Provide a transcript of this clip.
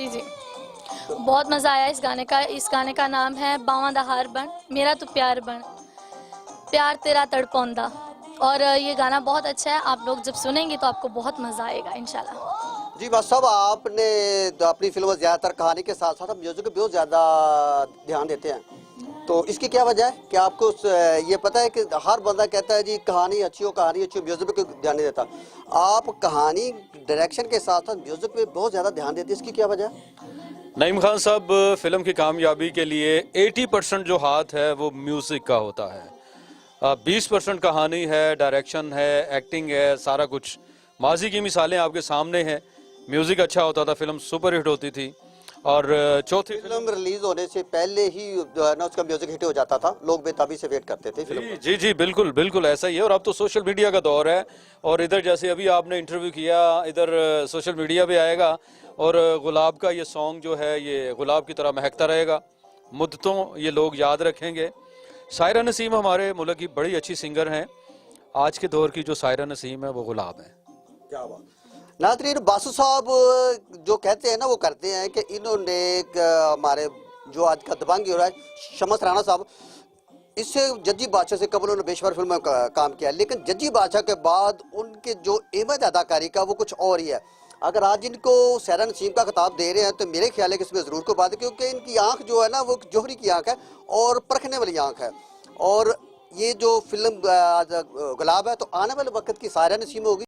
जी जी, बहुत मज़ा आया इस गाने का। इस गाने का नाम है बावां दा हार बन मेरा तो प्यार बन, प्यार तेरा तड़पौंदा। और ये गाना बहुत अच्छा है, आप लोग जब सुनेंगे तो आपको बहुत मज़ा आएगा इंशाल्लाह। जी बस साहब, आपने तो अपनी फिल्म में ज़्यादातर कहानी के साथ साथ म्यूजिक पे बहुत ज़्यादा ध्यान देते हैं, तो इसकी क्या वजह है? क्या आपको ये पता है कि हर बंदा कहता है जी कहानी अच्छी हो, म्यूजिक पे कोई ध्यान नहीं देता। आप कहानी डायरेक्शन के साथ साथ म्यूजिक पे बहुत ज़्यादा ध्यान देते हैं, इसकी क्या वजह है? नईम खान साहब, फिल्म की कामयाबी के लिए 80% जो हाथ है वो म्यूजिक का होता है। 20% कहानी है, डायरेक्शन है, एक्टिंग है, सारा कुछ। माजी की मिसालें आपके सामने हैं। म्यूजिक अच्छा होता था, फिल्म सुपरहिट होती थी। और चौथी फिल्म रिलीज होने से पहले ही जो है ना उसका म्यूजिक हिट हो जाता था, लोग बेताबी से वेट करते थे फिल्म जी जी जी, बिल्कुल बिल्कुल ऐसा ही है। और अब तो सोशल मीडिया का दौर है, और इधर जैसे अभी आपने इंटरव्यू किया, इधर सोशल मीडिया पे आएगा, और गुलाब का ये सॉन्ग जो है ये गुलाब की तरह महकता रहेगा, मुद्दतों ये लोग याद रखेंगे। सायरा नसीम हमारे मुल्क की बड़ी अच्छी सिंगर हैं। आज के दौर की जो सायरा नसीम है वो गुलाब है। क्या बात। नाज़रीन, बासु साहब जो कहते हैं ना वो करते हैं कि इन्होंने हमारे जो आज का दबंग हो रहा है शमस राणा साहब, इससे जज्जी बादशाह से कबल उन्होंने बेशुमार फिल्म में काम किया, लेकिन जज्जी बादशाह के बाद उनके जो इमेज अदाकारी का वो कुछ और ही है। अगर आज इनको सायरा नसीम का खिताब दे रहे हैं तो मेरे ख्याल है कि इसमें ज़रूर कोई बात है, क्योंकि इनकी आंख जो है ना वो जोहरी की आंख है और परखने वाली आंख है। और ये जो फिल्म गुलाब है तो आने वाले वक्त की सायरा नसीम होगी।